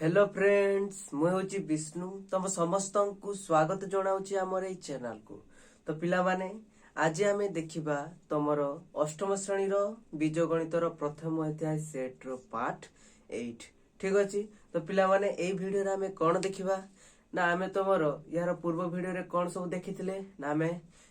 Hello friends मुझे हूँ विष्णु तुम समस्त को स्वागत जनाऊँच आमर ये चैनल को। तो पिला माने आज आम देखा तुमर अष्टम श्रेणी बीजगणितर प्रथम अध्याय सेट रो पार्ट 8 ठीक अच्छे। तो पिला माने ए वीडियो आम कौन देखा ना आम तुमर यार पूर्व वीडियो कौन सब देखी ना आम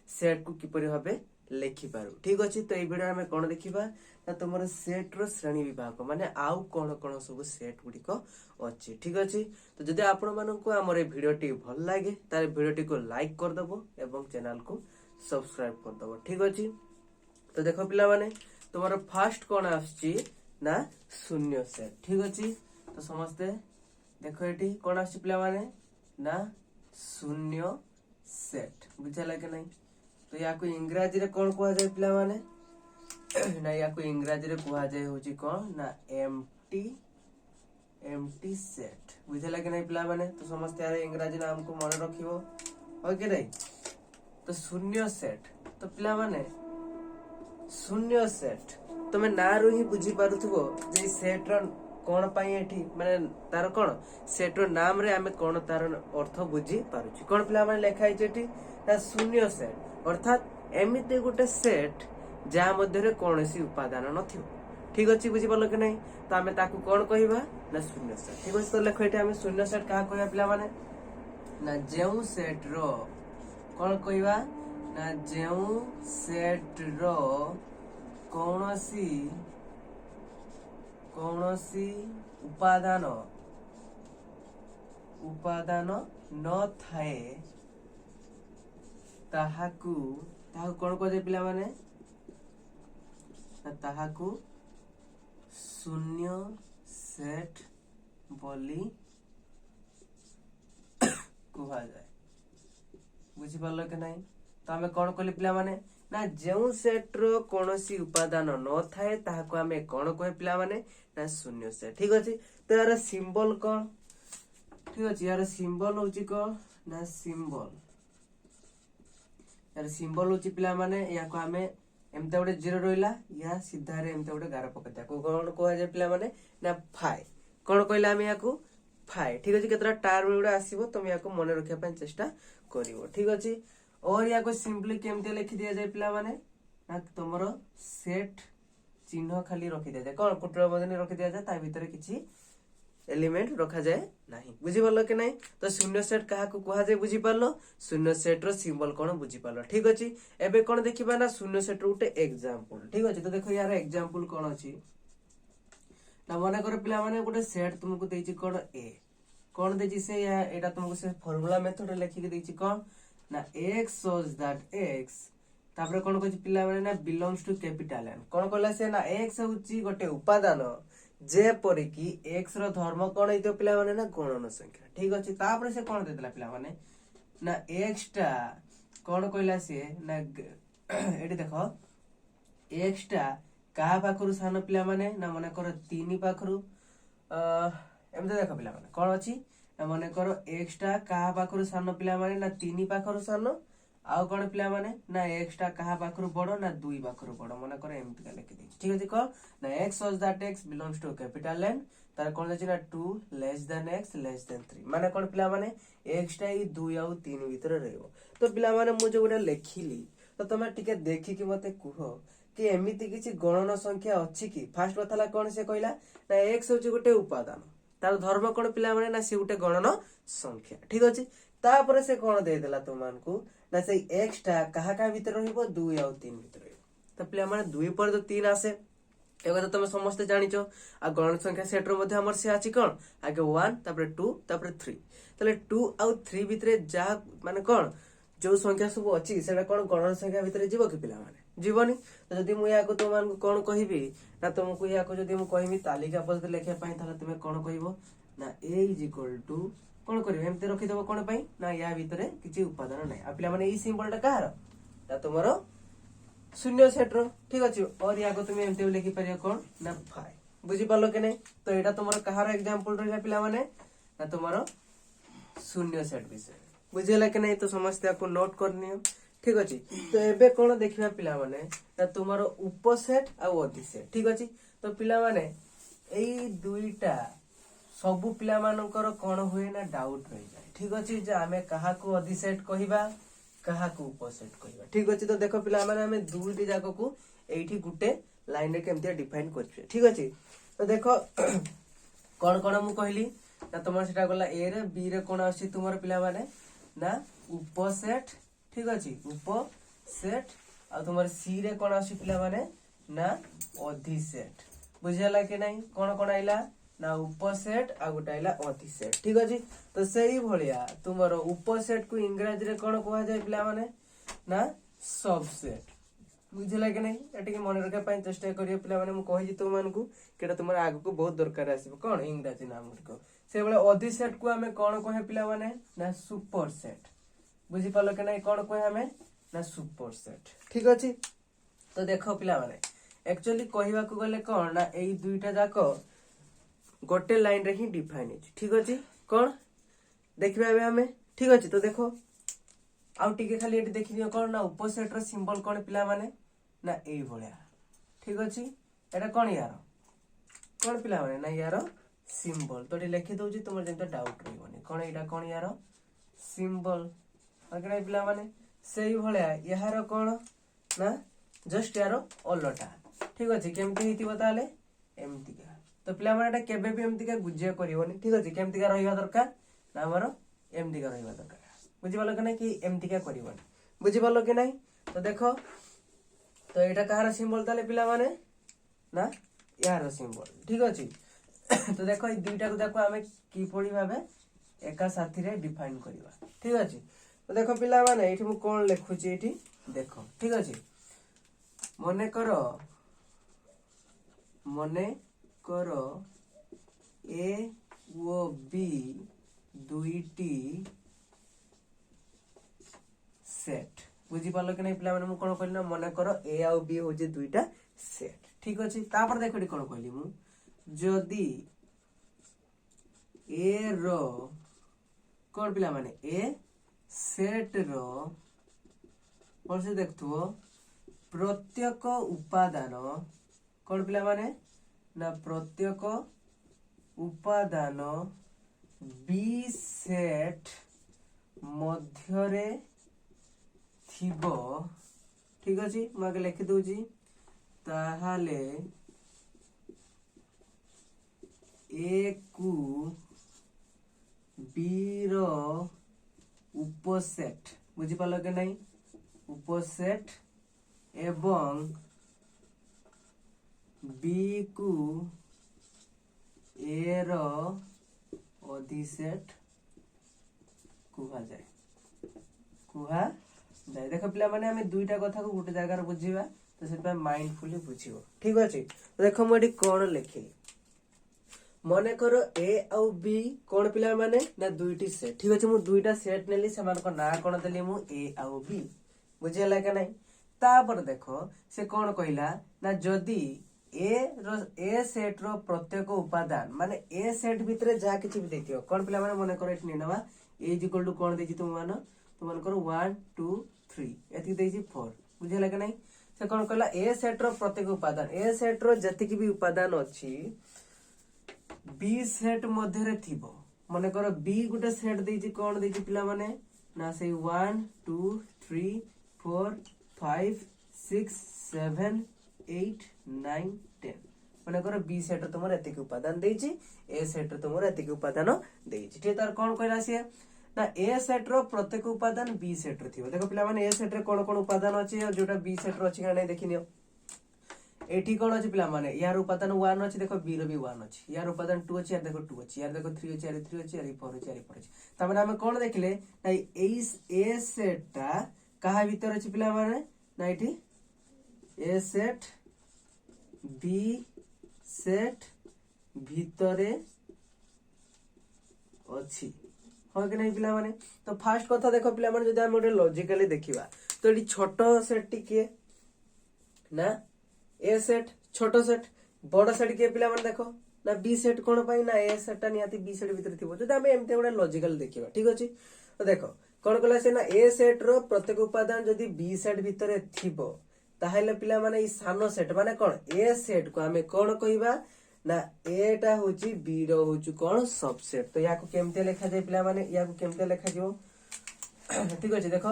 सेट को किपर भाव लेखिपारू ठीक अच्छे। तो ये वीडियो आम कौन देखा ना तुम सेट रो श्रेणी विभाग माने आउ कौन कौन सब सेट गुड़िक अच्छी ठीक अच्छे। तो जदि आपण मानक आमर भिडियोटी भल लगे तारे भिडियोटी को लाइक करदेव एवं चैनल को सब्सक्राइब करदेव ठीक अच्छे। तो देख पिला माने तुम फास्ट कौन आसची ना शून्य सेट ठीक अच्छे। तो समस्ते देख ये कौन आस पिला माने ना शून्य सेट बुझाला कि नहीं। तो या इंग्राजी रे कौन कह जाए पिला माने ना या इंग्राजी रे कह जाए होची कौन ना एम्प्टी सेट बुझेला कि नहीं पिला माने। तो समस्त यार इंग्राजी नाम को मन रखिबो हो कि नहीं। तो शून्य सेट तो पिला माने शून्य सेट तमे ना रो ही बुझी पारुथबो जे सेट रो कोन पई एठी माने तार कोन सेट रो नाम रे हमें कोन तार अर्थ बुझी पारुची कोन पिला माने लेखा है जेठी ना शून्य सेट अर्थात एमिते गोटे सेट जा मध्य रे कोनोसी उपादान नथिबो ठीक अच्छे बुझी पारल कि नहीं। तो आम ताकू कौन कहवा ना शून्य सेट ठीक अच्छे। तो लेख ये आम शून्य सेट क्या कहवा पिला माने ना जेउ सेट रो कौन कहवा ना जेउ सेट रो कौनसी उपादान न थाए ताहाकू कौन कह पिला माने ताहाकू शून्य सेट बोली कहा जाए बुझी पारल कि नहीं। तो आम कौन कहले पिला माने ना जेउ सेट रो कोनोसी उपादान न थाए ताहाको आमे कौन कहे पिला माने ना शून्य सेट ठीक अछि। तो यार सिंबल कौन ठीक अछि यार सिंबल होची कौन ना सिंबल यार सिंबल होची पिला माने या को आमे एमते गोटे जीरो रहिला या सीधा रे एमते गोटे गार पकता को कौन कह जाय पिला माने ना फाइ कौन कहला हम याकू फाइ ठीक अछि। केतरा टर्म गुडा आसीबो तुम याकू मन रखिया पय चेष्टा करिवो ठीक अछि। और याकू सिंपली केमते लिखि दिया जाय पिला माने ना तुमरो सेट चिन्ह खाली रखि दिया जाय कौन कुटरा बदनी रखि दिया जाय ता भीतर किछि एलिमेंट रखा जाए नहीं बुझी पारल कि नहीं। तो शून्य सेट कहा को कहा जाए बुझी पारलो शून्य सेट रो सिंबल कौन बुझी पारलो ठीक अछि। एबे कौन देखिबा ना शून्य सेट रो उटे एग्जांपल ठीक अछि। तो देखो यार एग्जांपल कौन अछि ना मने कर पिला माने गोटे सेट तुमको देछि कौन ए कौन देछि से या एटा तुमको से फार्मूला मेथड लिखि के देछि कौन ना x shows that x तापर कौन कहछि पिला माने ना बिलोंग्स टू कैपिटल एन कौन कहला से ना x होछि गोटे उपादान जे परि कि x रो धर्म कौन हेतो पिला माने ना गणन संख्या ठीक अछि। तापर से कौन देतला पिला माने ना x टा कौन कहला से ना एटी देखो x टा का पाखरु सान पिला माने ना मने कर 3 पाखरु एमते देखो पिला माने कौन अछि ना मने कर x टा का पाखरु सान पिला माने ना 3 पाखरु सान आउ कौन पिला माने ना x टा कहा पाखरु बड़ो ना 2 पाखरु बड़ो मने कर एमते का लिखि दै ठीक अछि। को ना x shows that x belongs to capital N तार कौन अछि ना 2 less than x less than 3 माने कौन पिला माने x टा ई 2 आउ 3 भीतर रहइबो। तो पिला माने मु जो गुडा लेखिली तो तमे टिके देखि कि मते कुह कि एमिति किछि गणन संख्या अछि कि फास्ट कथाला कौन से कहला ना x होछि गोटे उपादान तार धर्म कौन पिला माने ना से गोटे गणन संख्या ठीक अछि। तापर से कौन दे देला तुमान को ना से x टा कहा का भीतर रहइबो 2 आउ 3 भीतर रहइबो। तो पिला माने 2 पर तो 3 आसे एगो तो तुम समस्त जानिचो आ गणन संख्या सेट रो मध्ये हमर से आछि कोन आगे 1 तापर 2 तापर 3 तले 2 आउ 3 भीतर जा माने कोन जो संख्या सब अछि सेटा कोन गणन संख्या भीतर जीवो कि पिला माने जीवनी। तो जदी मु या को तुमान को कोन कहिबी ना तुमको या को जदी मु कहिबी तालिका पद्धति लेखिया पई ताले तुमे कोन कहिबो ना a = कोन करिवे एमते रखि देबो कोन पई ना या भीतर किछि उपादान नै आ पिला माने ई सिंबल टा कहार ना तुमरो शून्य सेट रो ठीक अछि। और या को तुम एमते लिखि परियो कोन ना फाइ बुझी पालो कि नहीं। तो एटा तुमरो कहार एग्जांपल रहिला पिला माने ना तुमरो शून्य सेट विषय बुझेला कि नहीं। तो समस्त को नोट करनियो ठीक अछि। तो एबे कोन देखिबा पिला माने ना तुमरो उपसेट आ अधिसेट ठीक अछि। तो पिला माने एई दुईटा सबु पिला मानकर कौन हुए ना डाउट रही जाए। ठीक अच्छे जे आमे काहाकू अधिसेट कहिबा काहाकू उपसेट कहिबा। ठीक अच्छे तो देखो पिला माने आमे दुईटी जाक को एठी गुटे लाइन रे केमते डिफाइन करछे। ठीक अच्छे तो देखो कौन कौन मु कहली ना तुम सेटा गला ए रे बी रे कौन आसी तुमर पिला माने ना उपसेट। ठीक अच्छे उपसेट आ तुमर सी रे कौन आसी पिला माने ना अधिसेट। बुझियाला कि नहीं कौन कौन आइला ना उपसेट आ गोटे आइला अधिसेट। ठीक अच्छे तो सही भलिया तुमर उपसेट को इंग्रजी रे कौन कहा जाए पिला माने ना सबसेट। बुझिला कि नहीं एटिके मन रखा पाई चेष्टा करियो पिला माने मु कहि तुम मानकू केटा तुमर आगु को बहुत दरकार आसीबो कोन इंग्रजी नाम को से बेले अधिसेट को हमें कौन कहे पिला माने ना सुपरसेट। बुझी पालो कि नहीं कौन कहे हमें ना सुपरसेट। ठीक अछि तो देखो पिला माने एक्चुअली कहिबा को गले कोन ना एई दुईटा जाको गोटे लाइन रे ही डिफाइन अछि। ठीक अछि कोन देखिबा बे हमें। ठीक अछि तो देखो आउ टिके खाली एटी देखि दियो कोन ना उपसेट रो सिंबल कोन पिला माने ना एई भलिया। ठीक अछि एटा कोन यार कोन पिला माने ना यार सिंबल तो एटी लिखि दउची तुमर जेंता डाउट रहबनी कोन एटा कोन यार सिंबल अगरे पिला माने सेई भलिया यार कोन ना जस्ट यार ओलटा। ठीक अछि केमती हितिबो ताले एमती का तो पिला माने केबे भी एमती का गुजिया करिवनी। ठीक अछि केमती का रहिबा दरकार ना हमर एमती का रहिबा दरकार। बुझी पालो कि नहीं कि एमती का करिवनी। बुझी पालो कि नहीं तो देखो तो एटा कहार सिंबल ताले पिला माने ना यार सिंबल। ठीक अछि तो देखो ई दुईटा को देखो हमें की पड़ी भाबे एका साथी रे डिफाइन करिवा। ठीक अछि तो देखो पिला माने एठी मु कोन लिखुची एठी देखो। ठीक अछि मने करो ए ओ बी दुईटी सेट। बुझी पालो कि नहीं पिला माने मु कोन कहली ना मने करो ए आ बी हो जे दुईटा सेट। ठीक अछि तापर देखो एठी कोन कहली मु जदी ए रो कोन पिला माने ए सेट रो और से देखथो प्रत्येक उपादान कोन पिला माने ना प्रत्येक उपादान बी सेट मध्यरे थिबो। ठीक अछि म आगे लिखि दउची ताहाले ए कु बी रो उपसेट। बुझी पालो कि नहीं उपसेट एवं बी कु ए रो अधिसेट कुहा जाए। देखो पिला माने हमें दुईटा कथा को गोटे जगह बुझीबा तो से माइंडफुली बुझिबो। ठीक अछि तो देखो मु एठी कोन लिखिली मने करो ए आउ बी कोन पिला माने ना दुईटी सेट। ठीक अछि मु दुईटा सेट नेली समान को ना कोन देली मु ए आउ बी। बुझियला कि नहीं तापर देखो से कोन कहिला ना जदी ए सेट रो प्रत्येक उपादान माने ए सेट भितरे जा किछि भी देखियो कोन पिला माने मने करो एठी नेनवा ए इज इक्वल टू कोन देछि तुम करो 1 2 3 एति देछि 4। बुझियला कि नहीं से कोन कहला ए सेट रो प्रत्येक उपादान ए सेट रो जति की भी उपादान अछि बी सेट मध्य रे थिबो। मने करो बी गुटे सेट देछि कोन देछि पिला माने ना से 1 2 3 4 5 6 7 8 9 10 मने करो बी सेट तुमर एति की उपादान देछि ए सेट तुमर एति की उपादान देछि। ठीक तार कोन कहला से ना ए सेट रो प्रत्येक उपादान बी सेट रो थिबो। देखो पिला माने ए सेट रे कोन कोन उपादान अछि और जोटा बी सेट रो अछि का नै देखिनियो एठी कोन अछि पिला माने यार उपादान 1 अछि देखो बी रो भी 1 अछि यार उपादान 2 अछि यार देखो 2 अछि यार देखो 3 अछि यार 3 अछि यार 4 अछि यार 4 अछि त माने हम कोन देखले ना ए सेटटा कहा भीतर अछि पिला माने ना एठी ए सेट बी सेट भीतरे अछि हो कि नहीं पिला माने। तो फास्ट कथा देखो पिला माने जदि हम ओटे लॉजिकली देखिबा तो एठी छोटो सेट टिके ना ए सेट छोटो सेट बड़ सेट के पिला माने देखो ना बी सेट कोन पाई ना ए सेट ता नियाती बी सेट भीतर थिबो जदि हम एमते ओटे लॉजिकल देखिबा। ठीक अछि तो देखो कोन कहला से ना ए सेट रो प्रत्येक उपादान जदि बी सेट भीतर थिबो ताहेले पिला माने ई सानो सेट माने कोन ए सेट को हमें कोन कहिबा ना एटा होची बी रो होची कोन सबसेट। तो याको केमते लिखा जाय पिला माने याको केमते लिखा जिवो ठीक अछि देखो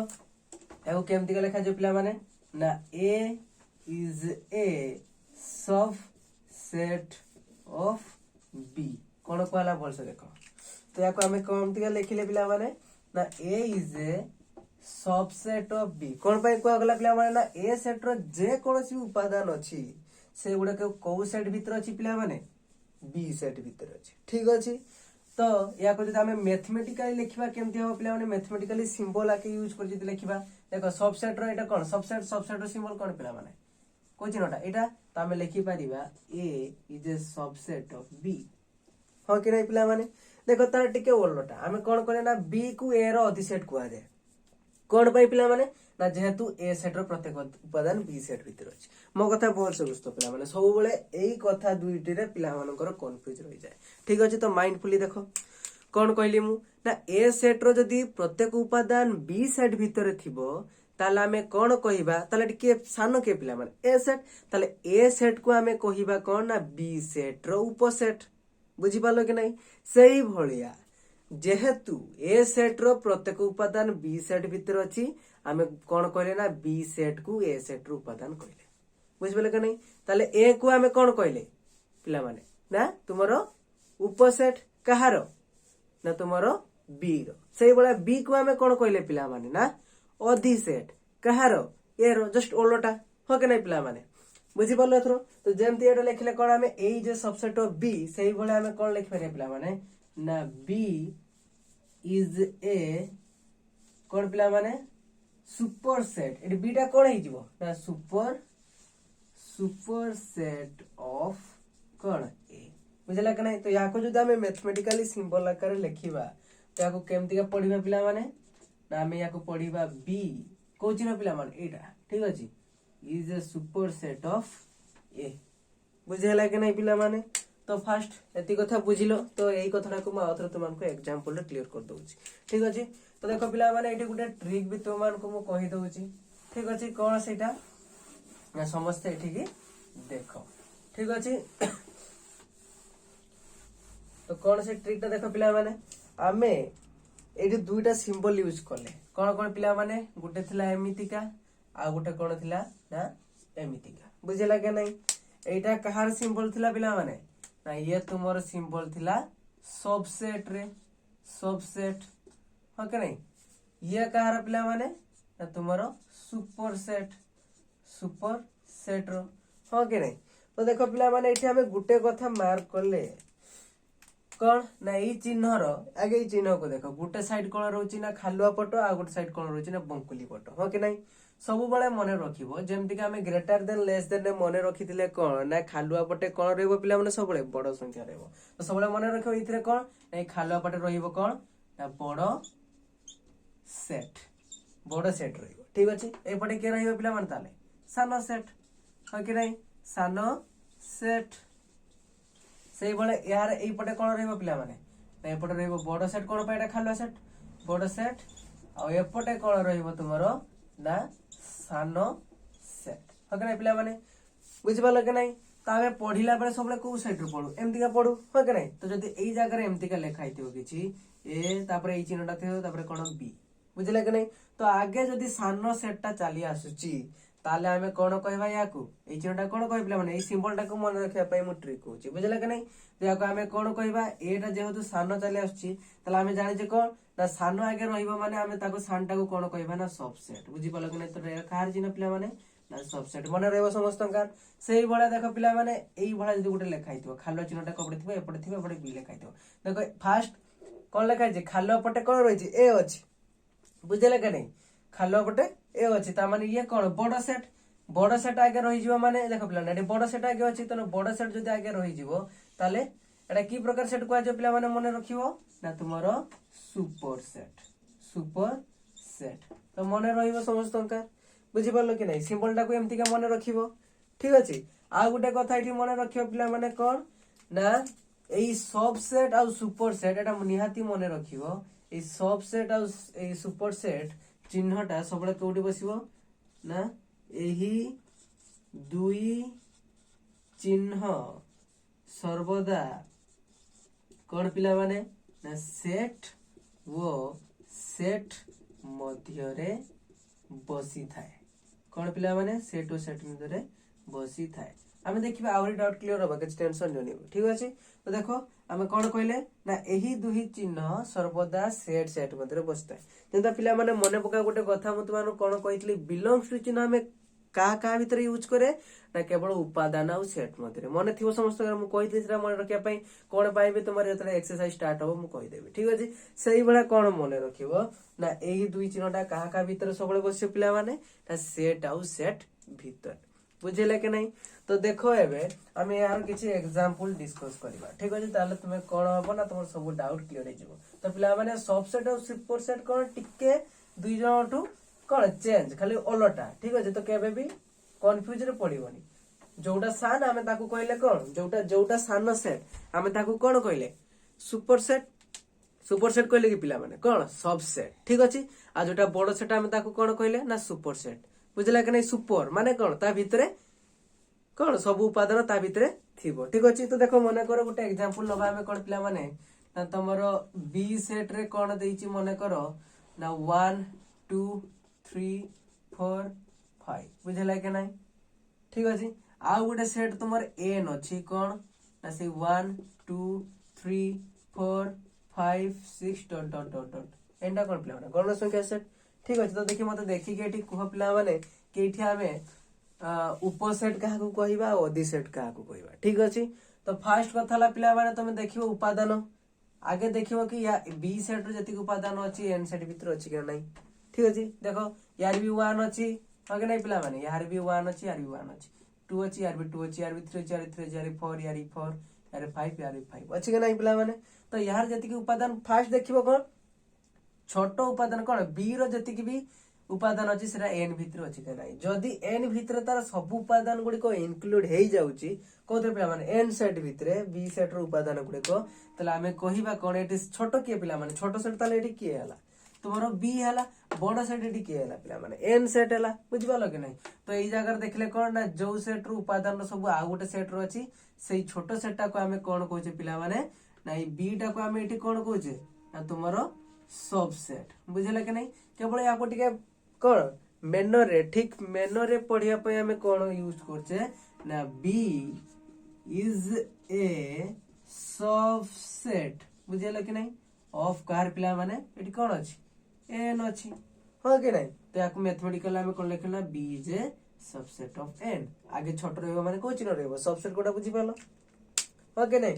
याको केमते लिखा जाय पिला माने ना A is a subset of B कोन कहला बोल से देखो। तो याको हमें केमते लिखिले पिला माने ना A is a subset of B कोन पय को गला पिला माने ना ए सेट रो जे कोनसी उपादान अछि से गुडा को सेट भीतर अछि पिला माने बी सेट भीतर अछि ठीक अछि। तो या को जदि हमें मैथमेटिकली लिखिबा केमति हो पिला माने मैथमेटिकली सिंबल आके यूज कर जदि लिखिबा देखो सबसेट रो एटा कोन सबसेट रो सिंबल कोन पिला माने को चिन्हटा एटा तो हमें लिखि परिबा A is a subset of B हो कि नै पिला माने देखो तार टिके ओलटा हमें कोन करे ना बी को ए रो अधिसेट कुआ जाय कोन पय पिला माने ना जेहेतु ए सेट रो प्रत्येक उपादान बी सेट भीतर अछि। मो कथा बोल से बुझतो पिला माने सब बेले एई कथा दुईटी रे पिला मानकर कंफ्यूज रहि जाय ठीक अछि। तो माइंडफुली देखो कोन कहली मु ना ए सेट रो जदी प्रत्येक उपादान बी सेट भीतर थिबो ताले हमें कोन कहिबा ताले टिके सानो के पिला माने ए सेट ताले ए सेट को हमें कहिबा कोन ना बी सेट रो उपसेट बुझी पालो कि नै सेही भलिया जेहेतु ए सेट रो प्रत्येक उपादान बी सेट भीतर अछि हमें कोन कहले ना बी सेट को ए सेट रो उपादान कहले बुझबले कि नै ताले ए को हमें कोन कहले पिला माने ना तुमरो उपसेट कहारो ना तुमरो बी रो सेही बळा बी को हमें कोन कहले पिला माने ना अधिसेट कहारो ए रो जस्ट ओलोटा हो कि नै पिला माने बुझी पालो एथरो। तो जेमति एटा लिखले कोन हमें ए जे सबसेट ऑफ बी सेही बळा हमें कोन लिख परिया पिला माने ना बी इज ए कोन पिला माने सुपर सेट एटी बीटा कोन हे जिवो ना सुपर सेट ऑफ कोन ए बुझला कि नै। तो याको जदि हमें मैथमेटिकली सिंबल आकार लिखिबा तो याको केमति का पढिबा पिला माने ना हमें याको पढिबा बी को चिन्ह पिला माने एटा ठीक अछि is a superset of A बुझला कि नै पिला माने। तो फास्ट एति कथा बुझिलो तो एई कथाटा को मैं आउथर तुमन को एग्जांपल रे क्लियर कर दोउची ठीक अछि। तो देखो पिला माने एठी गुटे ट्रिक भी तुमन को मु कहि दोउची ठीक अछि कोन सेटा ना समस्त एठी की देखो ठीक अछि। तो कोन से ट्रिक ता देखो पिला माने आमे एठी दुईटा सिंबल यूज करले कोन पिला माने गुटे थिला एमितिका आ गुटे कोन थिला ना एमितिका बुझला के नै एटा कहार सिंबल थिला पिला माने ना ये तुमर सिंबल थिला सबसेट रे सबसेट हो के नै ये कहार पिला माने ना तुमरो सुपर सेट रो हो के नै। तो देखो पिला माने एठी हमें गुटे कथा मार्क करले कोन ना ई चिन्ह रो आगे ई चिन्ह को देखो गुटे साइड कोन रहउची ना खालुआ पटो आ गुटे साइड कोन रहउची ना बंकुली पटो हो के नै सब बळे मने रखिबो जेमति कि हमें ग्रेटर देन लेस देन मने रखितिले कोन ना खालुआ पटे कोन रहइबो पिला माने सब बळे बड़ संख्या रहइबो। तो सब बळे मने रखिबो इथरे कोन ए खालुआ पटे रहइबो कोन ना बड़ सेट रहइबो ठीक अछि। ए पटे के रहइबो पिला माने ताले सानो सेट हो कि नै सानो सेट सेही बळे यार एई पटे कोन रहइबो पिला माने ना ए पटे रहइबो बड़ सेट कोन पाएटा खालुआ सेट बड़ सेट आ ए पटे कोन रहइबो तुमरो ना सानो सेट हो कि नै पिला माने बुझि पालो कि नै। तो हमें पढिला बेले सबले को साइड रो पढु एमति का पढु हो कि नै। तो जदी एई जागा रे एमति का लिखा हिथिबो किछि ए तापरे एई चिन्हटा थिबो तापरे कोन बी बुझिला कि नै। तो आगे जदी सानो सेटटा चाली आसुची ताले हमें कोन कहबा याकू एई चिन्हटा कोन कहबा पिला माने एई सिंबलटा को मन रखिया पई मु ट्रिक होची बुझिला कि नै। तो याको हमें कोन कहबा एटा जेहेतु सानो चाली आसुची ताले हमें जानि जे कोन ना सानो आगे रहिबो माने हमें ताको सानटा को कोन कहबा ना सबसेट बुझि पालो कि नै। तो रे कहार चिन्ह पिला माने ना सबसेट मने रहइबो समस्तंकार सेही बळा देखो पिला माने एई बळा जदी गुटे लेखा हिथिबो खालो चिन्हटा कपडे थिबो एपटे थिबो एपटे बी लेखा हिथिबो देखो फास्ट कोन लेखा छि खालो पटे कोन रहिछि ए अछि बुझिला कि नै खालो पटे ए अछि ता माने ये कोन बड़ सेट आगे रहि जिवो माने देखो पिला ना बड़ सेट आगे अछि त बड़ सेट जदी आगे रहि जिवो ताले एटा की प्रकार सेट कुआ जे पिला माने मने रखिबो ना तुमरो सुपर सेट तो मने रहिबो समस्तंकार बुझि पालो कि नै सिंबलटा को एमति का मने रखिबो ठीक अछि। आ गुटे कथा इठी मने रखियो पिला माने कोन ना एई सबसेट आ सुपर सेट एटा निहाती मने रखिबो एई सबसेट आ एई सुपर सेट चिन्हटा सबले कोडी बसिबो ना एही दुई चिन्ह सर्वदा कौन पिला माने ना सेट वो सेट मध्यरे बसी थाए कौन पिला माने सेट और सेट मध्यरे बसी थाए आमे देखिबा आउरी डाउट क्लियर होबा कि टेंशन जनी ठीक अछि तो देखो आमे कोन कहले ना एही दुही चिन्ह सर्वदा सेट सेट मध्यरे बसता जेंता पिला माने मने पका गोटे कथा म तुमानो कोन कहितली बिलोंग्स टू चिन्ह आमे का भीतर यूज करे ना केवल उपादान आ सेट मध्यरे मने थिबो समस्त मु कहितली सेटा मने रखिया पई कोन पाइबे तुम्हारे जतरा एक्सरसाइज स्टार्ट हो मु कहि देबी ठीक अछि सेही बडा कोन मने रखिबो ना एही दुई चिन्हटा का भीतर सबले बसे पिला माने ना सेट आ सेट भीतर बुझिले कि नहीं तो देखो एबे आमे यार किछि एग्जांपल डिस्कस करबा ठीक अछि ताले तुमे कोन हबो ना तुमर सब डाउट क्लियर हो जिवो तो पिला माने सबसेट और सुपरसेट कोन टिके दुई जनटू कोन चेंज खाली ओलटा ठीक अछि तो केबे भी कंफ्यूज रे पड़िबोनी जोटा सान आमे ताकू कहले कोन जोटा सान सेट आमे ताकू कोन कहले सुपरसेट कहले कि पिला माने कोन सबसेट ठीक अछि आ जोटा बड़ सेट आमे ताकू कोन कहले ना सुपरसेट बुझला कि नहीं सुपर माने कोन ता भितरे कोन सब उपादान ता भितरे थिबो ठीक अछि तो देखो मने करो गोटे एग्जांपल नबा हमें कोन पिला माने ना तमरो बी सेट रे कोन देइची मने करो ना 1 2 3 4 5 बुझला कि नहीं ठीक अछि आ गोटे सेट तुमर एन अछि कोन ना से 1 2 3 4 5 6 डॉट डॉट डॉट डॉट एंडा कोन पिला माने गण संख्या सेट ठीक अछि तो देखि मते देखि के एठी कुह पिला माने के एठी हमें उपसेट कहा को कहिबा और अधिसेट कहा को कहिबा ठीक अछि तो फर्स्ट कथाला पिला माने तमे देखिबो उपादान आगे देखिबो कि या बी सेट रे जति उपादान अछि एन सेट भीतर अछि कि नै ठीक अछि देखो यार भी 1 अछि आगे नै पिला माने यार भी 1 अछि यार भी 1 अछि 2 अछि यार भी 2 अछि यार भी 3 अछि यार 3 यार 4 यार 4 यार 5 यार 5 अछि कि नै पिला माने तो यार जति उपादान फर्स्ट देखिबो कोन छोट उपादान कोन बी रो जति भी उपादान अछि सेरा एन भीतर अछि कि नै जदि एन भीतर तार सब उपादान गुडी को इंक्लूड हेई जाउची कोते पिला माने एन सेट भीतर बी सेट रो उपादान गुडी को तले हमें कहिबा कोन एटी छोट के पिला माने छोट सेट ताले एटी के हला तुमरो बी हला बड़ सेट एटी के हला पिला माने एन सेट हला बुझिबालो कि नै तो एई जगह देखले कोन ना जो सेट रो उपादान सब आ गोटे सेट रो अछि सेई छोट सेटटा को हमें कोन कहूचे पिला माने ना ई बी टा को हमें एटी कोन कहूचे ना तुमरो सबसेट बुझिला कि नै केवल या को टिके कोन मेनर रे ठीक मेनर रे पढिया पय हमें कोन यूज करछे ना बी इज ए सबसेट बुझिला कि नै ऑफ कार पिला माने एटी कोन अछि एन अछि हो कि नै तो याको मैथमेटिकल हमें कोन लिखना B is a subset of N आगे छोट रहबो माने को चिन्ह रहबो सबसेट कोटा बुझि पालो हो कि नै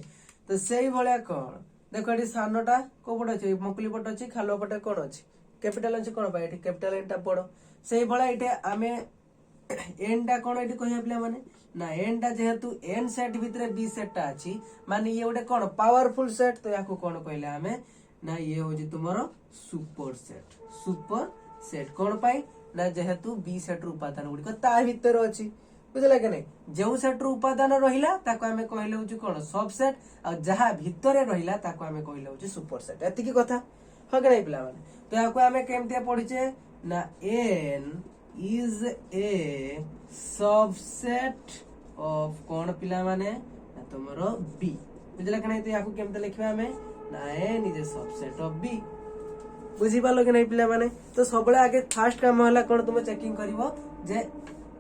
तो सेही भलिया कोन देखो एटी सानोटा को पट अछि मकली पट अछि खालो पट कोन अछि कैपिटल अछि कोन पाए एटी कैपिटल एन टा पड़ो सेही भलिया एटी आमे एन टा कोन एटी कहिया पिला माने ना एन टा जेहेतु एन सेट भितरे बी सेट टा अछि माने ये गोटे कोन पावरफुल सेट तो याको कोन कहले हमें ना ये होजी तुमरो सुपर सेट कोन पाए ना जेहेतु बी सेट रो उपादान गुडी को ता भितर अछि बुझला कि नै जेउ सेट रो उपादान रहिला ताको हमें कहले होजी कोन सबसेट आ जहा भितरे रहिला ताको हमें कहले होजी सुपर सेट एति की कथा हो कि नै पिला माने तो याको हमें केमते पढिचे ना N is a subset of कोन पिला माने ना तुमरो बी बुझला कि नै तो याको केमते लिखबा हमें ना N is a subset of B बुझी पालो कि नै पिला माने तो सबले आगे फर्स्ट काम होला कोन तुम चेकिंग करिवो जे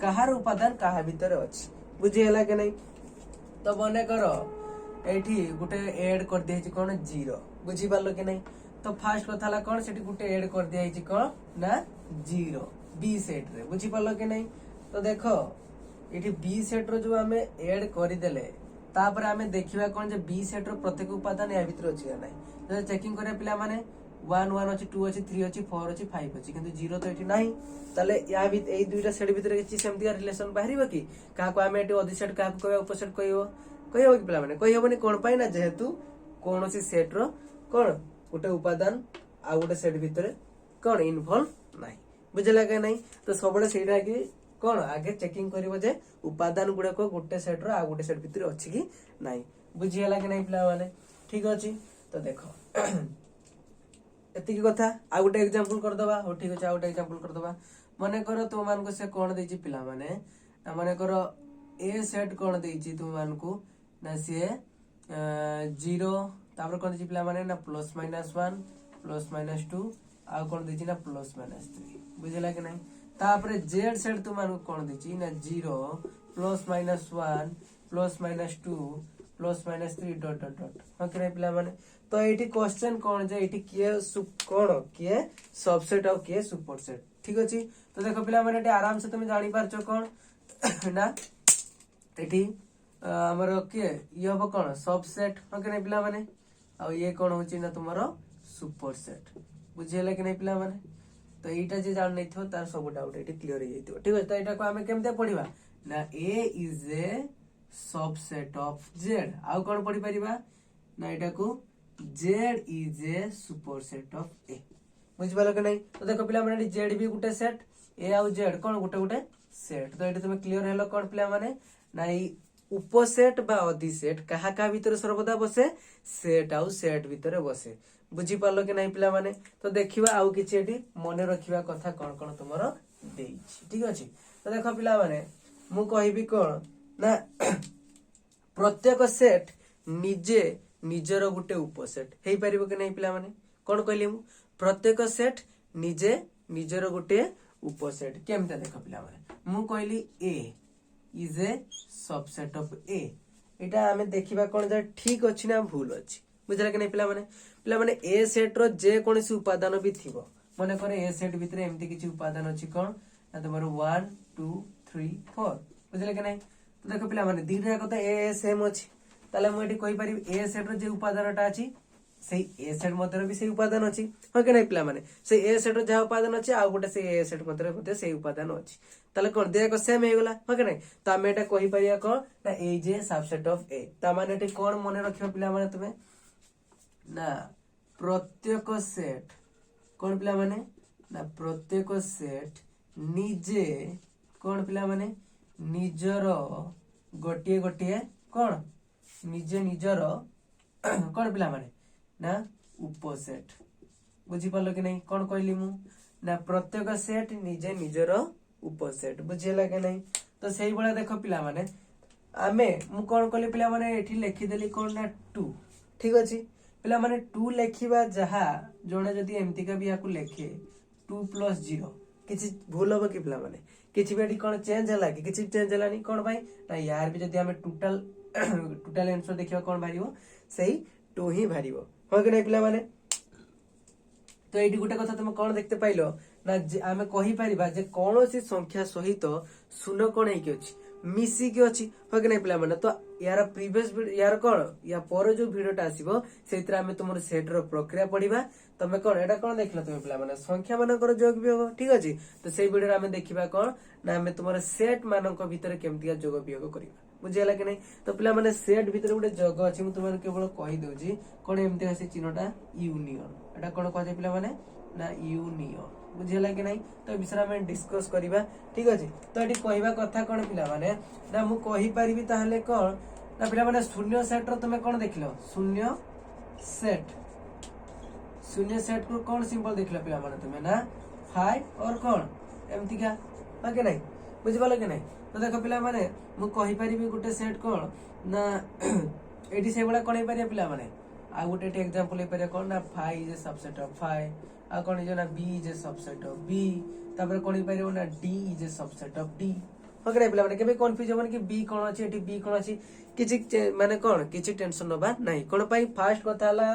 कहार उपादान कहा भीतर अछि बुझी हला कि नै तो बने करो एठी गुटे ऐड कर दे छि कोन 0 बुझी पालो कि नै तो फर्स्ट कथा ला कोन सेठी गुटे ऐड कर दे छि कोन ना 0 बी सेट रे बुझी पालो कि नै तो देखो एठी बी सेट रो जो हमें ऐड करि देले तापर हमें देखिबा कोन जे बी सेट रो प्रत्येक उपादान या भीतर अछि या नै तो चेकिंग करे पिला माने 1 1 अछि 2 अछि 3 अछि 4 अछि 5 अछि किंतु 0 तो एठी नाही ताले या भी एई दुईटा सेट भीतर किछि सेमतिया रिलेशन बाहरिबो कि का को हमें एठी अधिसेट का को कहबा उपसेट कहबो कि पिला माने कहबोनी कोन पाई ना जेहेतु कोनोसी सेट रो कोन गोटे उपादान आ गोटे सेट भीतर कोन इन्वॉल्व नाही बुझला के नाही तो सबले सेटा कि कोन आगे चेकिंग करिवो जे उपादान गुडा को गोटे सेट रो आ गोटे सेट भीतर अछि कि नाही बुझियला कि नाही पिला माने ठीक अछि तो देखो एति की कथा आ गोटे एग्जांपल कर दबा हो ठीक अछि आ गोटे एग्जांपल कर दबा माने करो तुम मान को से कोन देछि पिला माने माने करो ए सेट कोन देछि तुम मान को ना सी 0 तापर कौन पिला माने ना प्लस माइनस 1 प्लस माइनस 2 आ कौन देछि ना प्लस माइनस 3 बुझिला कि नहीं तापर जेड सेट तुम मानु कौन देछि ना 0 plus minus 1 plus minus 2 plus minus 3 dot dot dot हां कि नहीं पिला माने तो एठी क्वेश्चन कौन जे एठी किए कौन किए सबसेट और किए सुपरसेट ठीक अछि तो देखो पिला माने एठी आराम से तुम जानि पारछो कौन ना एठी हमर किए ये हो कौन सबसेट हां कि नहीं पिला माने आ ये कौन होची ना तुम्हारो सुपरसेट बुझिला कि नहीं पिला माने तो एटा जे जान नै थो तार सब डाउट एठी क्लियर हो जाइतो ठीक अछि तो एटा को हमें केमते पढिबा ना A is a subset of Z आउ कौन पढि परिबा ना एटा को Z is a superset of A बुझ पालो कि नहीं तो देखो पिला माने जेड भी गुटे सेट ए आउ जेड कौन गुटे गुटे सेट तो एठी तुम क्लियर हेलो कौन पिला माने ना ई उपसेट बा अधिसेट कहा का भीतर सर्वदा बसे सेट आउ सेट भीतर बसे बुझी पालो कि नहीं पिला माने तो देखिबा आउ किछि एठी मने रखिबा कथा कोन कोन तुमरो देइछि ठीक अछि तो देखो पिला माने मु कहिबी कोन ना प्रत्येक सेट निजे निजर गुटे उपसेट हेई परिबो कि नहीं पिला माने कोन कहली मु प्रत्येक सेट निजे निजर गुटे उपसेट केमते देखो पिला माने मु कहली ए इज ए सबसेट ऑफ ए एटा हमें देखिबा कोन जे ठीक अछि ना भूल अछि बुझला कि नहीं पिला माने ए सेट रो जे कोनसी उपादान भी थिबो माने करे ए सेट भीतर एमती किछि उपादान अछि कोन ना तमरो 1 2 3 4 बुझला कि नहीं तो देखो पिला माने दीटा जाक तो ए सेम अछि ताले मु एठी कहि पारि ए सेट रो जे उपादानटा अछि सेही ए सेट मधर भी सेही उपादान अछि हो कि नहीं पिला माने से ए सेट रो जे उपादान अछि आ गोटे से ए सेट मधर गोटे सेही उपादान अछि ताले कोन दे को सेम हे गेला हो कि नहीं तो हम एटा कहि परिया कोन ना ए जे सबसेट ऑफ ए ता माने एठी कोन मने रखियो पिला माने तुमे ना प्रत्येक सेट कौन पिला माने ना प्रत्येक सेट निजे कौन पिला माने निजर गोटिए गोटिए कौन निजे निजर कौन पिला माने ना उपसेट बुझी पालो कि नहीं कौन कहली मु ना प्रत्येक सेट निजे निजर उपसेट बुझिला कि नहीं तो सही बळा देखो पिला माने आमे मु कौन कहली पिला माने एठी लिखि देली कौन ना 2 ठीक अछि पिला माने 2 लेखिबा जहा जोने जदी एमती का भी याकू लेखे 2 + 0 किछि भूल हो कि पिला माने किछि बेडी कोन चेंज हला कि किछि चेंज हला नहीं कोन भाई ना यार भी जदी हमें टोटल टोटल आंसर देखियो कोन भारियो सही 2 ही भारियो हो कि नहीं पिला माने तो एडी गुटे कथा तुम कोन देखते पाइलो ना आमे कहि परिबा जे कोनोसी संख्या सहित शून्य कोन हे कि अछि मिसी के अछि हो कि नहीं पिला माने तो यार प्रीवियस यार कोन या पर जो वीडियोटा आसीबो सेइत्रा हमें तुमर सेट रो प्रक्रिया पढिबा तमे कोन एटा कोन देखला तुमे पिला माने संख्या मानकर जोग वियोग ठीक अछि तो सेई वीडियो रे हमें देखिबा कोन ना हमें तुमर सेट मानक भीतर केमतिया जोग वियोग करिबा बुझिला कि नहीं तो पिला माने सेट भीतर गुटे जोग अछि मु तुमर केवल कहि देउजी कोन एमति आसी चिन्हटा यूनियन एटा कोन कहै पिला माने ना यूनियन बुझिला कि नहीं तो विषय में डिस्कस करिबा ठीक अछि तो एठी कहिबा कथा कोन पिला माने ना मु कहि परिबी ताहले कोन ना पिला माने शून्य सेट रो तुमे कोन देखलो शून्य सेट को कोन सिंबल देखलो पिला माने तुमे ना 5 और कोन एमति का ओके नहीं बुझि पालो कि नहीं तो देखो पिला माने मु कहि परिबी गुटे सेट कोन ना एठी से बडा कोन हे परिया पिला माने आ गुटे एग्जांपल हे परिया कोन ना 5 इज अ सबसेट ऑफ 5 आ कोन इज ना b is a subset of b तापर कोन परियो ना d is a subset of d okay पिला माने केबे कंफ्यूज होबन कि b कोन अछि एठी b कोन अछि किछि माने कोन किछि टेंशन नबा नाही कोन पई फास्ट कथा हला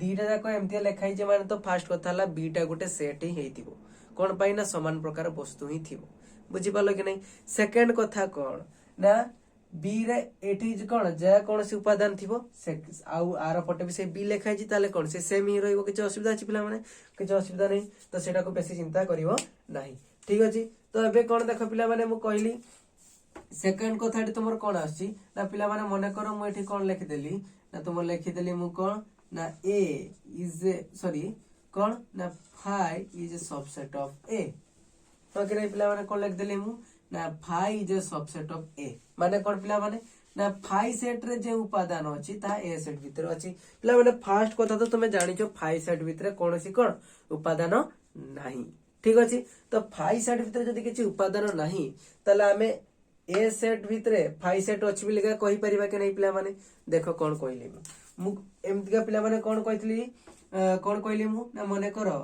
दीटा जाको एमती लेखाई जे माने तो फास्ट कथा हला b टा गुटे सेट ही हेतिबो कोन पई ना समान प्रकार वस्तु ही थिबो बुझि पालो कि नहीं सेकंड कथा कोन ना b रे एठी जे कोन जे कोन से उपादान थिबो से आउ आर पटे भी से b लेखाई जी ताले कोन से सेम ही रहइबो किछि असुविधा अछि पिला माने किछि असुविधा नहीं तो सेटा को बेसी चिंता करिवो नाही ठीक अछि तो एबे कोन देखो पिला माने मु कहली सेकंड कथाटी तुमर कोन आछि ना पिला माने मने करो मु एठी कोन लिखि देली ना तुम लिखि देली मु कोन ना a इज सॉरी कोन ना 5 is a subset of a तो कि पिला माने कोन लिख देली मु ना 5 is a subset of a माने कोन पिला माने ना 5 सेट रे जे उपादान अछि ता a सेट भीतर अछि पिला माने फर्स्ट कथा तो तुमे जानि छो 5 सेट भीतर कोनसी कोन उपादान नाही ठीक अछि तो 5 सेट भीतर जदी किछि उपादान नाही तले हमें ए सेट भितरे फाइव सेट अच्छी बोलिका कहि परिबा के नहीं पिला माने देखो कोन कहली मु एमतिका पिला माने कोन कहतली कोन कहली मु ना मने करो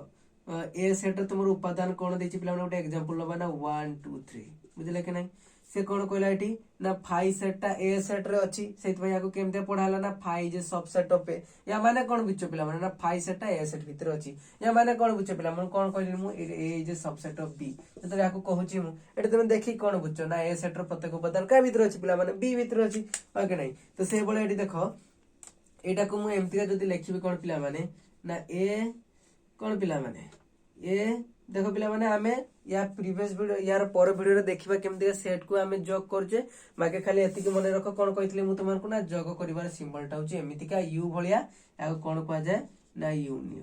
ए सेट तुमर उपादान कोन देछि पिला माने गोटे एग्जांपल लबा ना 1 2 3 बुझले के नहीं से कोन कहला एठी ना फाइव सेटटा ए सेट रे अछि सेत भाई याको केमते पढाला ना फाइव जे सबसेट ऑफ ए या माने कोन बुझो पिला माने ना फाइव सेटटा ए सेट भितर अछि या माने कोन बुझो पिला माने कोन कहली मु ए जे सबसेट ऑफ बी तो याको कहूची मु एठी तुम देखि कोन बुझो ना ए सेट रो प्रत्येक उपादान का भितर अछि पिला माने बी भितर अछि ओके नहीं तो से बोले एठी देखो एटा को मु एमतिका जदी लिखिबे कोन पिला माने ना ए कोन पिला माने ए देखो पिला माने आमे या प्रीवियस वीडियो यार पर वीडियो रे देखिबा केमति सेट को आमे जोग करजे बाकी खाली एति के मने रखो कोन कहितले मु तुमर को ना जोग करिवार सिंबल टा होची एमिति का यू भलिया या कोन कहा जाय ना यूनियन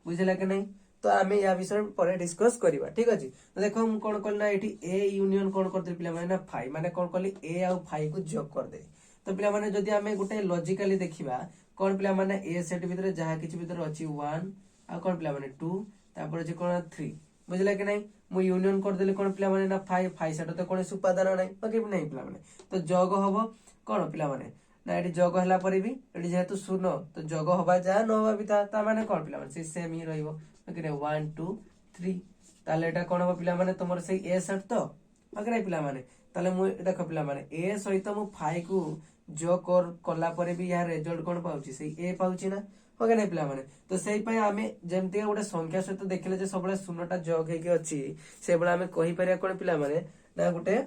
बुझला के नहीं तो आमे या विषय पर डिस्कस करिवा ठीक अछि तो देखो हम कोन करना ना एठी ए यूनियन कोन करते पिला माने ना फाइव माने कोन करली ए आ फाइव को जोग कर दे तो पिला माने जदी आमे गुटे लॉजिकली देखिबा कोन पिला माने ए सेट भीतर जहा किछि भीतर अछि 1 आ कोन पिला माने 2 तापर जे कोन 3 बुझला कि नहीं मु यूनियन कर देले कोन पिला माने ना फाइव फाइव सेट तो कोन उपादान नहीं ओके नहीं पिला माने तो जग हबो कोन पिला माने ना एटी जग हला पर भी एटी जेहेतु शून्य तो जग हबा जा न हबा भी ता माने कोन पिला माने से सेम ही रहइबो ओके नहीं 1 2 3 ताले एटा कोन हबो पिला माने तमर से ए सेट तो ओके नहीं पिला माने ताले मु देखो पिला माने ए सहित मु फाइव को जो कर कला पर भी यार रिजल्ट कोन पाउची से ए पाउची ना ओके नहीं पिला माने तो सेई पय आमे जेमति गोटे संख्या सहित देखले जे सबले शून्यटा जोग हे के अछि से बळे आमे कहि परिया कोन पिला माने ना गोटे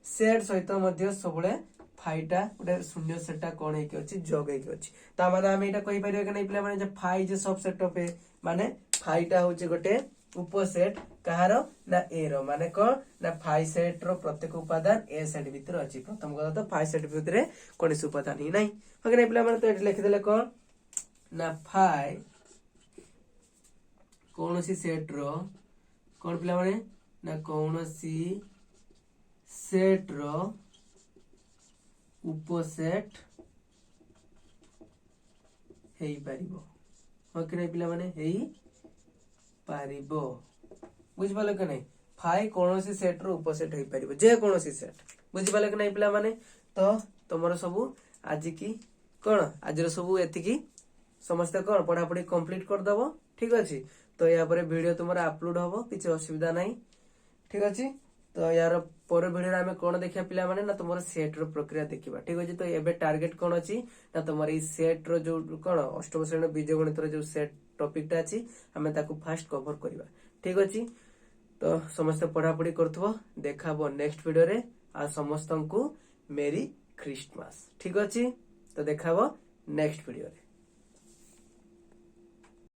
सेट सहित मध्ये सबले फाइटा गोटे शून्य सेटटा कोन हे के अछि जोग हे के अछि ता माने आमे एटा कहि परिया के नहीं पिला माने जे फाइव जे सबसेट ऑफ ए माने फाइटा होची गोटे उपसेट कहार ना ए रो माने कोन ना फाइव सेट रो प्रत्येक उपादान ए सेट भीतर अछि प्रथम कथा तो फाइव सेट भीतर कोनसी उपादान ही नहीं ओके नहीं पिला माने तो एटा लिखि देले कोन ना फाइव कौनसी सेट रो कौन पिला माने ना कौनसी सेट रो उपसेट हेई पारिबो ओके नहीं पिला माने हेई पारिबो बुझ पाले के नहीं फाइव कौनसी सेट रो उपसेट हेई पारिबो जे कौनसी सेट बुझ पाले के नहीं पिला माने तो तमरो सब आज की कोन आज रो सब एति की समस्त कोन पढ़ा पढ़ी कंप्लीट कर दबो ठीक अछि तो या पर वीडियो तुम्हारा अपलोड होबो किछ असुविधा नहीं ठीक अछि तो यार पर वीडियो रे हमें कोन देखिया पिला माने ना तुम्हारा सेट रो प्रक्रिया देखिबा ठीक अछि तो एबे टारगेट कोन अछि ना तुम्हारा ई सेट रो जो कोन अष्टम श्रेणी बीजगणित रो जो सेट टॉपिक टा अछि हमें ताकू फास्ट कवर करबा ठीक अछि तो समस्त पढ़ा पढ़ी करथबो देखाबो नेक्स्ट वीडियो रे आ समस्त को मेरी क्रिसमस ठीक अछि तो देखाबो नेक्स्ट वीडियो रे।